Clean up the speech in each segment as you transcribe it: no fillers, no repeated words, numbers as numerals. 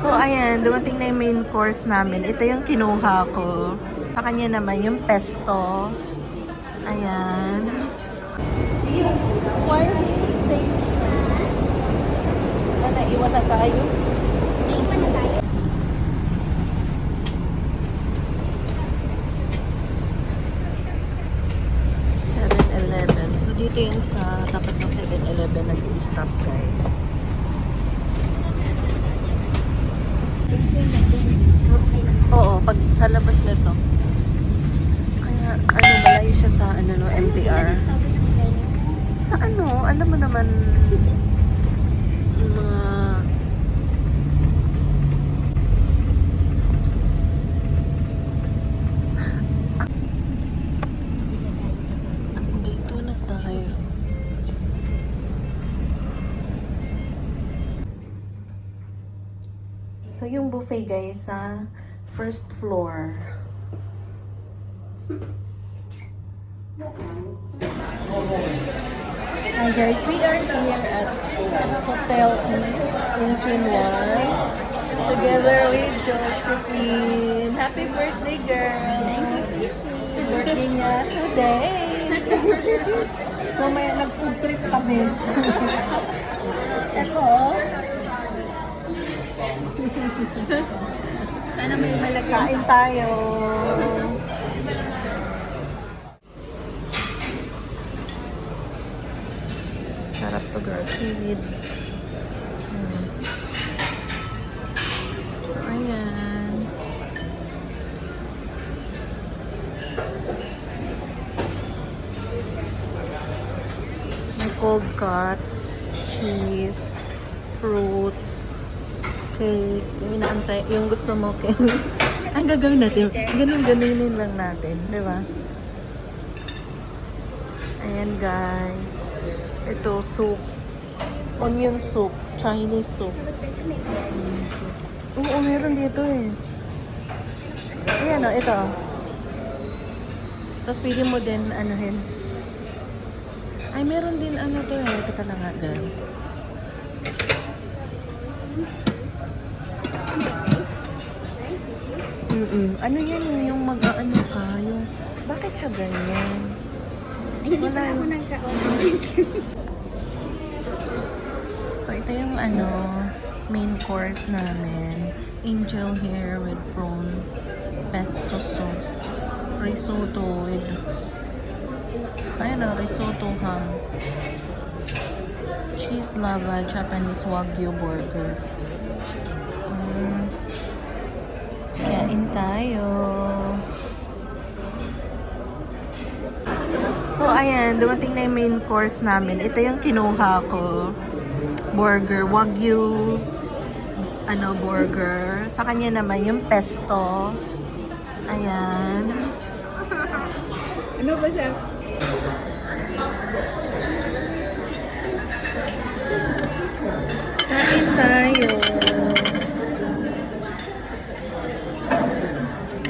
So, ayan, dumating na yung main course namin. Ito yung kinuha ko. Sa kanya naman yung pesto. Ayan. Why this steak? Naiwan na tayo. Naiwan na tayo. So, dito yun sa tapat ng 7-Eleven nag-i-stop guys. Oo, pag sa labas nito. Kaya, malayo siya sa, MTR. Sa alam mo naman, mga... Dito na tayo. So, yung buffet guys, sa first floor. Hi guys, we are here at Hotel East in Chunwan together with Josephine. Happy birthday, girl! It's birthday niya today. So may nag-food trip kami. Ito. Sana may malaki. Kain tayo. Sarap to girl. Seaweed. So, ayan. May cold cuts, cheese, fruits, cake. Yung inaantay, yung gusto mo, cake. Ang gagawin natin, ganun-ganunin lang natin. Di ba? Ayan guys. Ito, soup. Onion soup. Chinese soup. Onion soup. Oo, meron dito eh. Ayan o, ito. Tapos pili mo din, anuhin. Ay, meron din to eh. Teka lang nga, girl. Ano yan yung mag-ano ka? Yung, bakit siya ganyan? Ay, hindi pa ako nagka-order. So, ito yung main course namin. Angel hair with prawn, pesto sauce, risotto with, risotto ham, cheese lava, Japanese wagyu burger. Kain tayo. So, ayan, dumating na yung main course namin. Ito yung kinuha ko. Burger, wagyu, burger. Sa kanya naman yung pesto. Ayan. Ano ba siya? Kain tayo.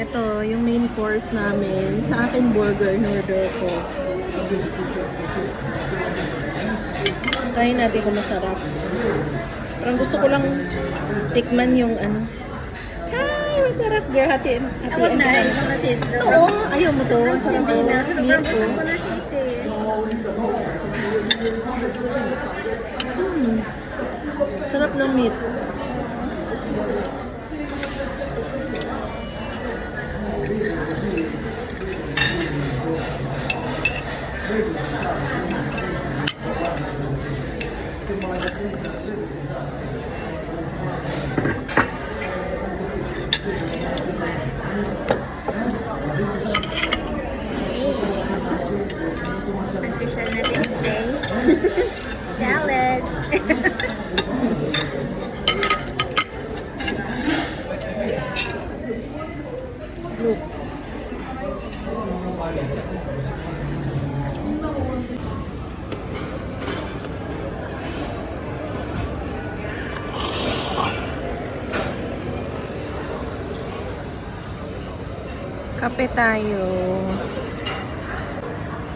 Ito, yung main course namin. Sa akin, burger, in-order ko. Try natin kung masarap. Parang gusto ko lang tikman yung Ay, masarap girl. Hatiin Huwag na, ikaw na sis. Oo, ayaw mo to. Ang sarap ko. Meat ko. Gusto ko na sis eh. Sarap ng meat. Pag-social natin today. Salad. Look. Kape tayo.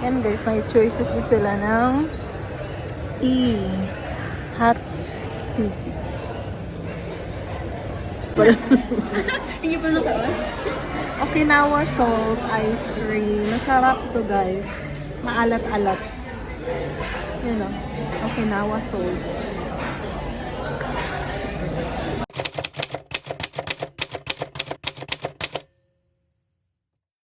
Yan guys, may choices din sila ng tea. Hot tea. Hindi pa nakaon? Okinawa salt ice cream. Masarap to guys. Maalat-alat. Yun o. Okinawa salt.